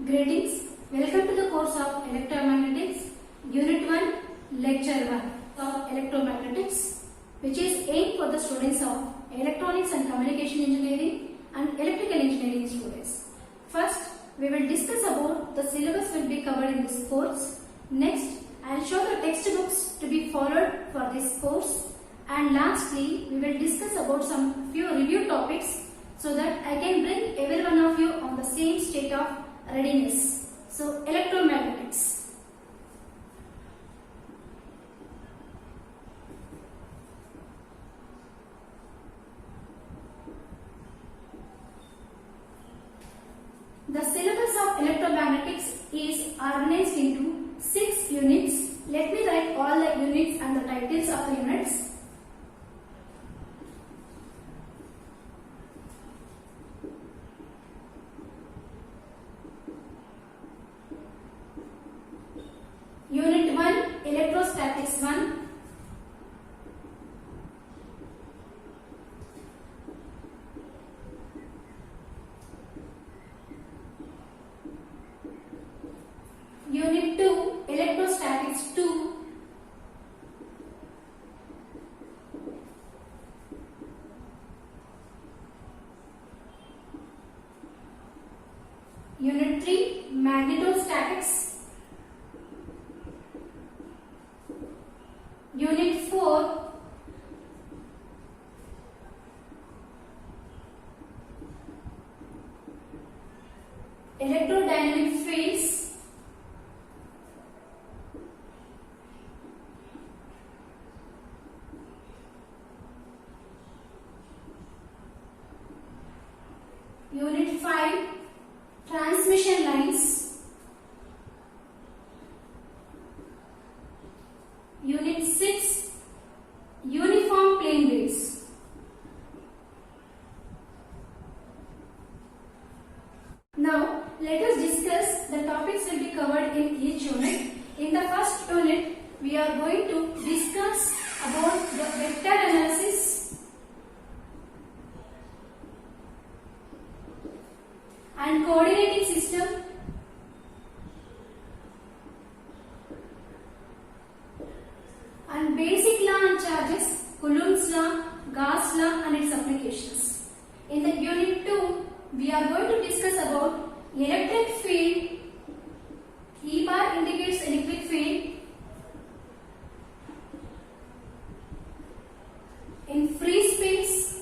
Greetings. Welcome to the course of Electromagnetics, Unit 1, Lecture 1 of Electromagnetics, which is aimed for the students of Electronics and Communication Engineering and Electrical Engineering students. First, we will discuss about the syllabus will be covered in this course. Next, I will show the textbooks to be followed for this course. And lastly, we will discuss about some few review topics so that I can bring every one of you on the same state of readiness. So, electromagnetics. The syllabus of electromagnetics is organized into 6 units. Let me write all the units and the titles of the units. Unit 1, Electrostatics 1. Unit 2, Electrostatics 2. Unit 3, Magnetostatics. Unit 4, Electrodynamic fields. Unit 5, Transmission lines. Unit 6, Uniform plane waves. Now, let us discuss the topics will be covered in each unit. In the first unit, we are going to discuss about the vector analysis and coordinating system, and basic law and charges, Coulomb's law, Gauss law and its applications. In the unit 2, we are going to discuss about electric field. E bar indicates electric field in free space,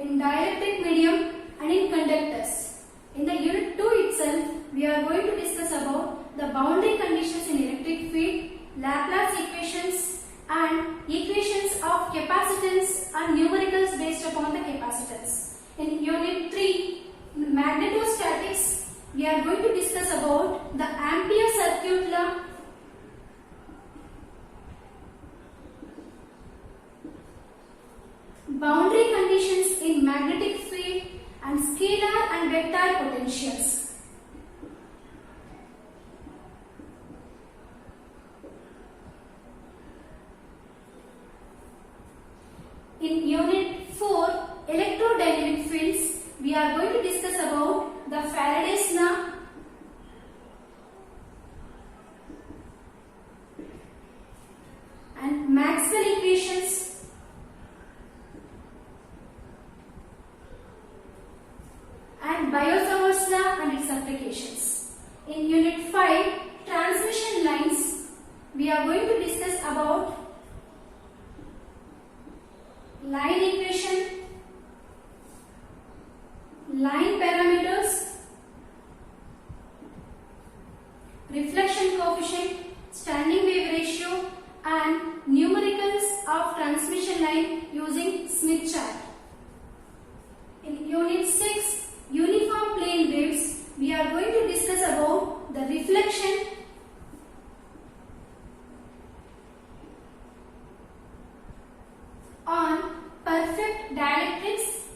in dielectric medium and in conductors. In the unit 2 itself, we are going to discuss about the boundary conditions in electric field, Laplace equations and equations of capacitance and numericals based upon the capacitance. In unit 3, magnetostatics, we are going to discuss about the Ampere circuit law, boundary conditions in magnetic field and scalar and vector potentials. In unit 4, electrodynamic fields, we are going to discuss about the Faraday's law, and Maxwell equations, and Biot-Savart's law and its applications. In unit 5, transmission lines, we are going to discuss about line equation, line parameters, reflection coefficient, standing wave ratio and numericals of transmission line using Smith chart. In unit 6, uniform plane waves, we are going to discuss about the reflection, on perfect dielectrics,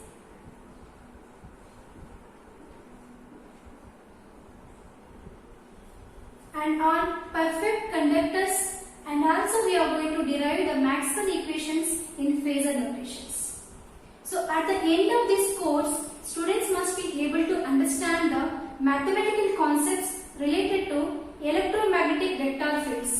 and on perfect conductors, and also we are going to derive the Maxwell equations in phasor notations. So at the end of this course, students mathematical concepts related to electromagnetic vector fields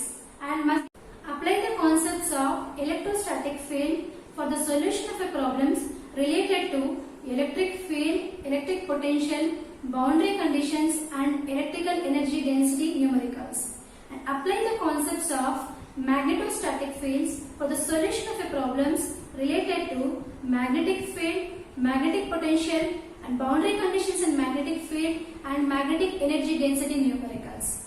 and must apply the concepts of electrostatic field for the solution of a problems related to electric field, electric potential, boundary conditions and electrical energy density numericals, and apply the concepts of magnetostatic fields for the solution of a problems related to magnetic field, magnetic potential and boundary conditions in magnetic field and magnetic energy density numericals,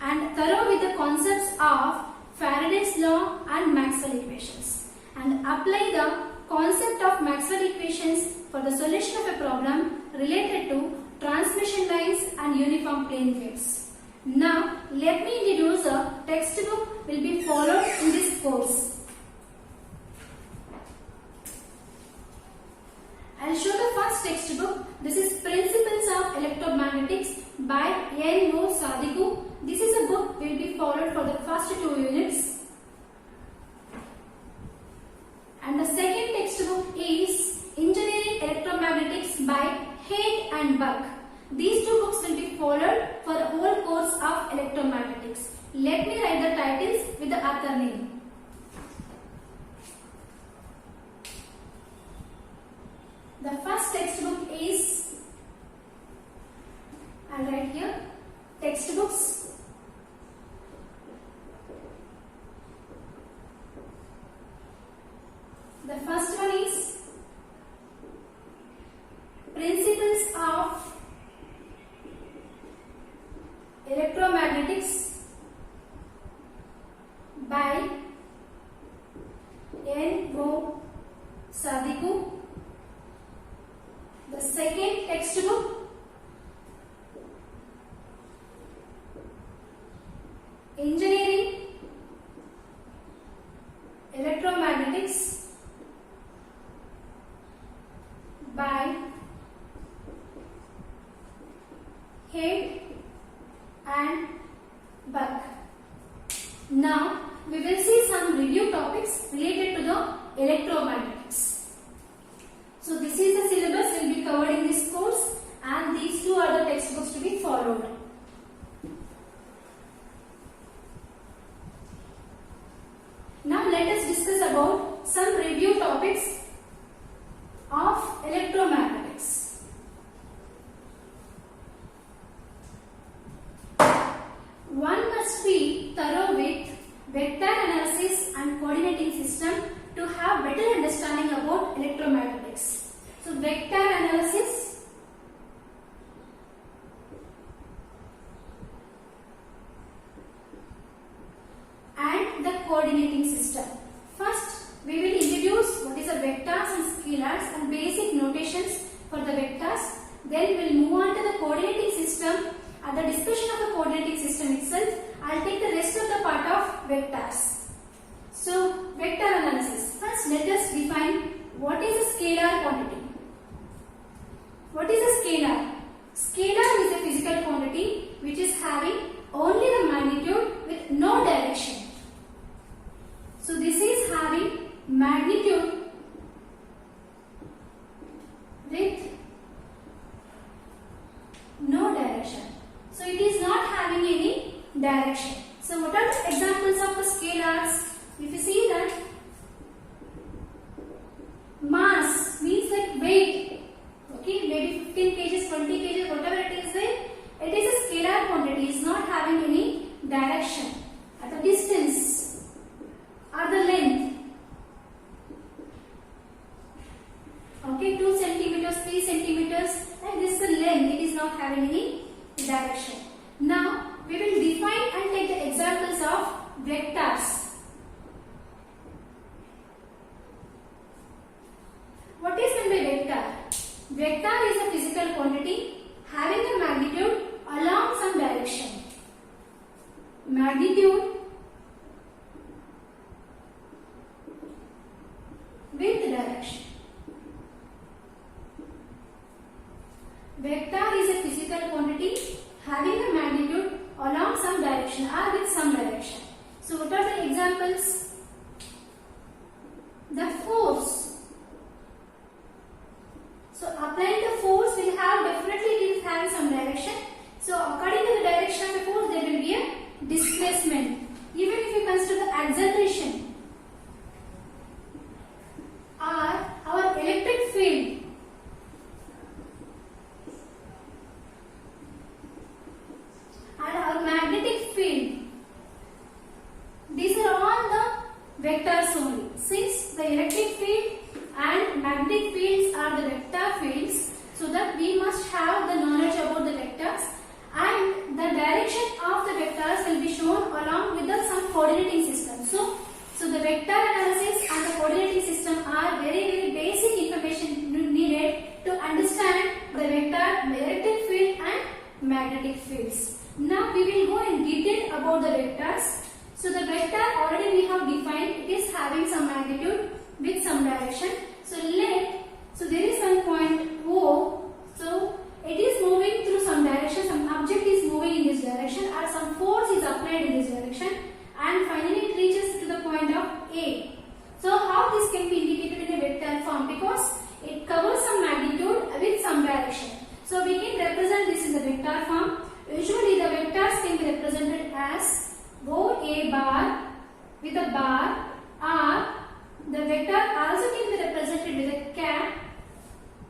and thorough with the concepts of Faraday's law and Maxwell equations, and apply the concept of Maxwell equations for the solution of a problem related to transmission lines and uniform plane waves. Now, let me introduce a textbook will be followed in this course. I'll show the first textbook. This is Principles of Electromagnetics by N.O. Sadiku. This is a book will be followed for the first 2 units. And the second textbook is Engineering Electromagnetics by Haig and Buck. These 2 books will be followed for the whole course of electromagnetics. Let me write the titles with the author name. The first textbook is, I'll write here, textbooks. The first one is Principles of Electromagnetics by N.O. Sadiku. The second textbook, Engineering Electromagnetics by Haig and Buck. Now, we will see some review topics related to the electromagnetics. So, this is the syllabus will be covered in this course, and these 2 are the textbooks to be followed. Now, let us discuss about some review topics of electromagnetics. One must be thorough with vector analysis and coordinating system to have better understanding about electromagnetics. So, vector analysis, and the coordinating system. First, we will introduce what is the vectors and scalars and basic notations for the vectors. Then we will move on to the coordinating system. At the discussion of the coordinating system itself, I will take the rest of the part of vectors. So, vector analysis. First, let us define what is a scalar quantity. What is a scalar? Scalar is a physical quantity which is having only the magnitude with no direction. So, this is having magnitude with no direction. So, it is not having any direction. So, what are the examples of the scalars? If you see that mass means like weight, okay, maybe 15 kg, 20 kg, whatever it is there, it is a scalar quantity, it is not having any direction. At the distance or the length, okay, 2 centimeters, 3 centimeters, and this is the length, it is not having any direction. Now, we will define and take the examples of vectors. What is meant by vector? Vector is a physical quantity having a magnitude along some direction. Magnitude with direction. Vector is a physical quantity having a magnitude along some direction or with some direction. So, what are the examples? The force. So, applying the force will have definitely it is having some direction. displacement, even if you consider the acceleration or our electric field, and our magnetic field, these are all the vectors only. Since the electric field and magnetic fields are the vector fields, so that we must have the knowledge about the vectors, and the direction of the vectors will be shown along with some coordinating system. So the vector analysis and the coordinating system are very basic information needed to understand the vector, the electric field and magnetic fields. Now we will go in detail about the vectors. So the vector already we have defined, it is having some magnitude with some direction. So there is some point O, so it is moving through some direction, some object is moving in this direction or some force is applied in this direction, and finally it reaches to the point of A. So how this can be indicated in a vector form? Because it covers some magnitude with some direction. So we can represent this in the vector form. Usually the vectors can be represented as OA bar with a bar, or the vector also can be represented with a cap,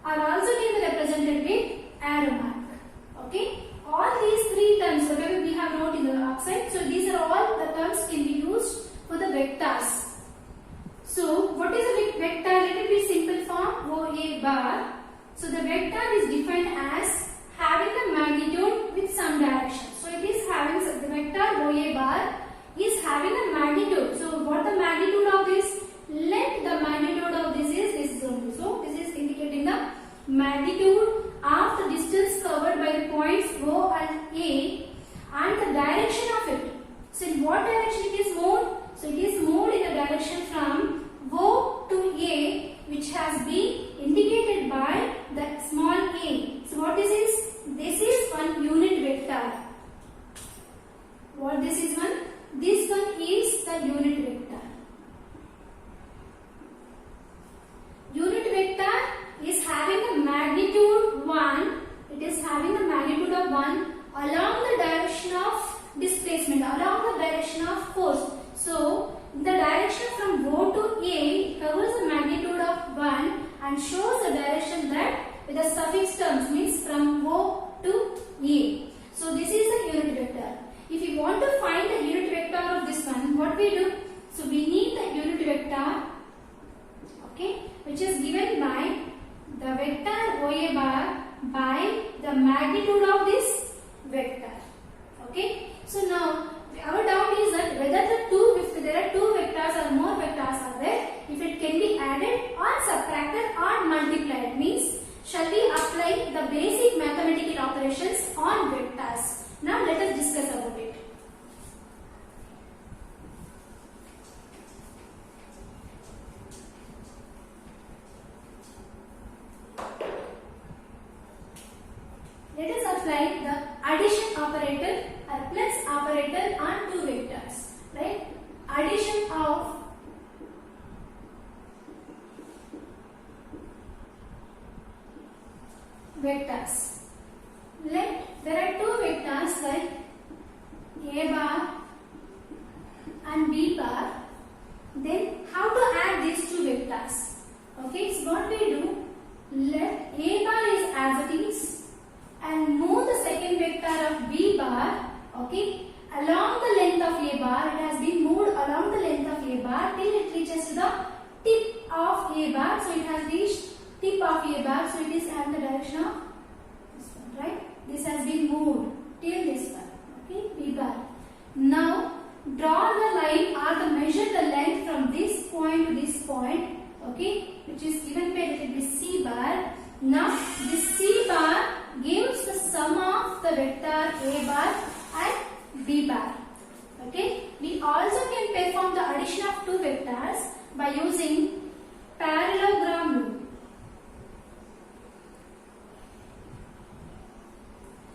or also can be represented with arrow mark. Okay, all these three terms whatever we have wrote in the outside, so these are all the terms can be used for the vectors. So what is a vector? Let it be simple form, OA bar. So the vector is defined as having the magnitude with some direction. So it is having the vector OA bar is having a magnitude. So what the magnitude of this? Let the magnitude of this is only. So this is indicating the magnitude of the distance covered by the points O and A and the direction of it. So in what direction it is moved? So it is moved in the direction from O to A, which has been indicated by the small a. So what this is? This is one unit vector. What this is one? This one is the unit vector. Unit vector is having a magnitude 1. It is having a magnitude of 1 along the direction of displacement, along the direction of force. So the direction from O to A covers a magnitude of 1 and shows the direction that with the suffix terms, means from O to A. So this is the unit vector. If you want to find the unit vector of this one, what we do? So we need the unit vector, okay, which is given by the vector OA bar by the magnitude of this vector. Okay. So now our doubt is that whether if there are two vectors or more vectors are there, if it can be added or subtracted or multiplied, means shall we apply the basic mathematical operations on vectors. Now let us discuss about it. Let us apply the addition operator or plus operator on two vectors. Right? Addition of vectors. There are two vectors like A bar and B bar. Then how to add these two vectors? Okay, so what we do? Let A bar is as it is and move the second vector of B bar, okay, along the length of A bar. It has been moved along the length of A bar till it reaches to the tip of A bar. So it has reached tip of A bar. So it is at the direction of this one, right? This has been moved till this one, okay, B bar. Now draw the line or the measure the length from this point to this point, okay, which is given by let it be C bar. Now this C bar gives the sum of the vector A bar and B bar. Okay. We also can perform the addition of two vectors by using parallelogram rule.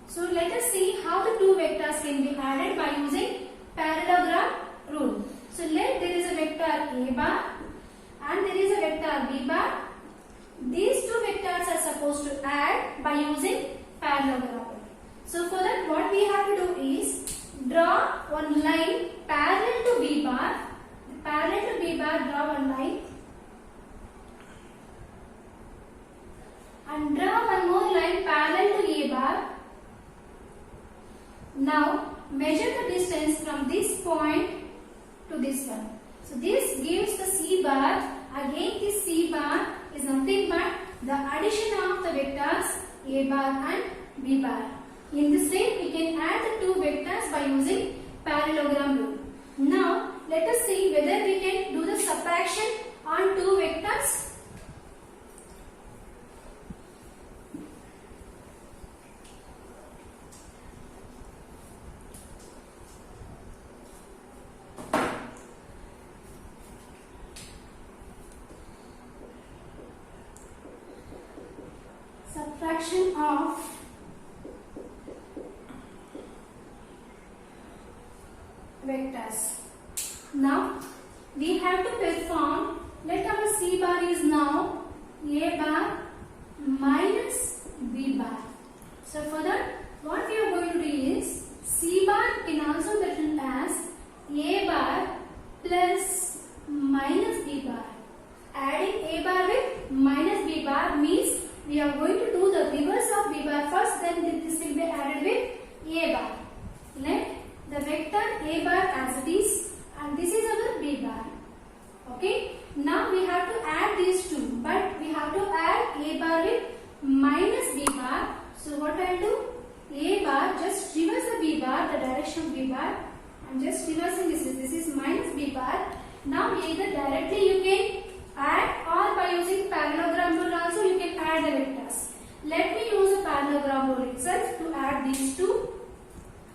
So let us see how the two vectors can be added by using parallelogram rule. So there is a vector A bar and there is a vector B bar. These two vectors are supposed to add by using parallelogram rule. So for that what we have to do is draw one line parallel to B bar. Parallel to B bar, draw one line. And draw one more line parallel to A bar. Now measure the distance from this point to this one. So this gives the C bar. Again this C bar is nothing but the addition of the vectors A bar and B bar. In this way we can add the two vectors by using parallelogram rule. Now let us see whether we can do the subtraction on two vectors. Subtraction of vectors. Now we have to perform, let our C bar is now A bar minus B bar. So for that what we are going to do is C bar can also be written as A bar plus minus B bar. Adding A bar with minus B bar means we are going to do the reverse of B bar first, then this will be added with A bar. Let the vector A bar as it is, and this is our B bar. Okay. Now we have to add these two, but we have to add A bar with minus B bar. So what I will do? A bar, just reverse the B bar, the direction of B bar. I am just reversing this. This is minus B bar. Now either directly you can add or by using parallelogram rule also you can add the vectors. Let me use the parallelogram rule itself to add these two.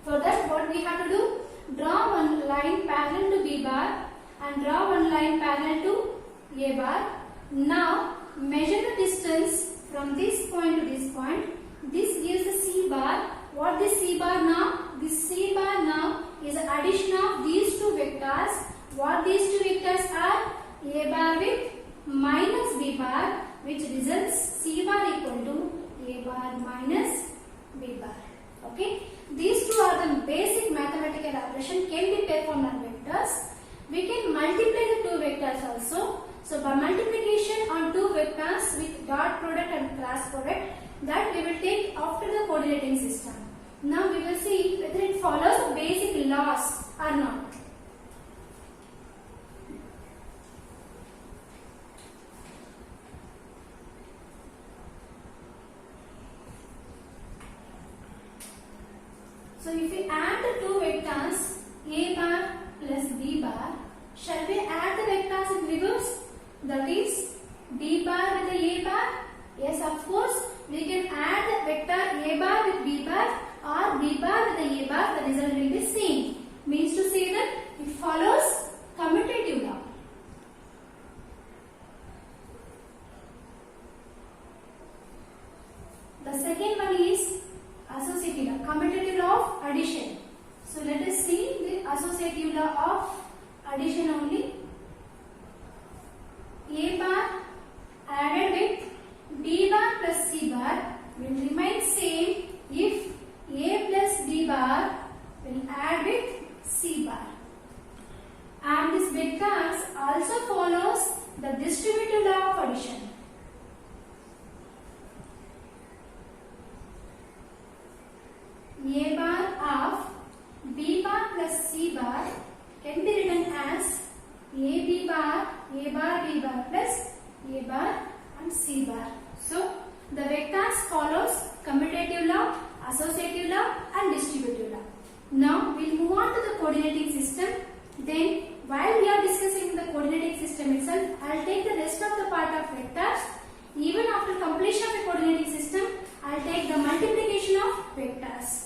For that what we have to do? Draw one line parallel to B bar and draw one line parallel to A bar. Now measure the distance from this point to this point. This gives the C bar. What this C bar now? This C bar now is the addition of these two vectors. What these two vectors are? A bar with minus B bar, which results C bar equal to A bar minus B bar. Okay. These two are the basic mathematical operation can be performed on vectors. We can multiply the two vectors also. So by multiplication on two vectors with dot product and cross product, that we will take after the coordinating system. Now we will see whether it follows the basic laws or not. So if we add the two vectors A bar plus B bar, shall we add the vectors in reverse? That is B bar with the A bar? Yes, of course. We can add the vector A bar with B bar or B bar with the A bar. The result will be same. Means to say that it follows commutative law. The second one is associative law, commutative law of addition. So let us see the associative law of addition only. A bar added with B bar plus C bar will remain same if A plus B bar will add with C bar. And this vectors also follows the distributive law of addition. A bar of B bar plus C bar can be written as AB bar, A bar, B bar plus A bar and C bar. So the vectors follows commutative law, associative law and distributive law. Now we will move on to the coordinating system. Then while we are discussing the coordinating system itself, I will take the rest of the part of vectors. Even after completion of the coordinating system, I will take the multiplication of vectors.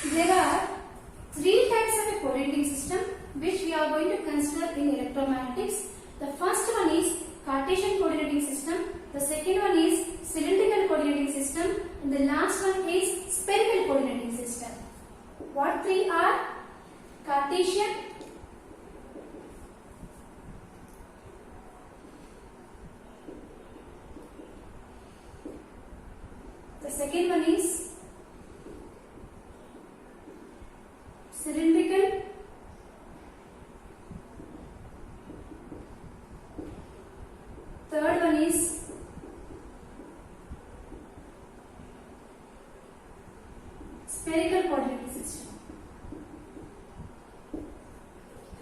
There are three types of a coordinating system which we are going to consider in electromagnetic Cartesian, the second one is cylindrical, third one is spherical coordinating system.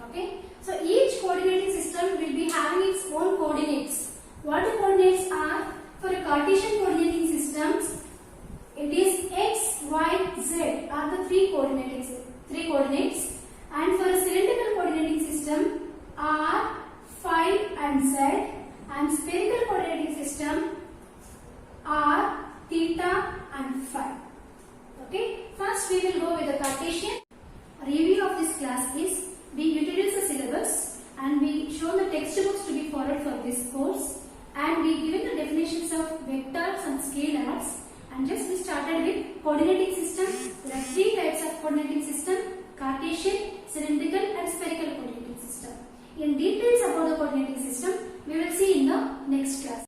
Okay, so each coordinating system will be having its own coordinates. What the coordinates are? For a Cartesian coordinating systems, it is x, y, z are the three coordinates, and for a cylindrical coordinating system, r, phi, and z, and spherical coordinating system, r, theta, and phi. Okay, first we will go with the Cartesian. A review of this class is we introduce the syllabus and we show the textbooks to be followed for this course, and we given the definitions of vectors and scalars, and just we started with coordinating system. There are three types of coordinating system: Cartesian, cylindrical, and spherical coordinating system. In details about the coordinating system, we will see in the next class.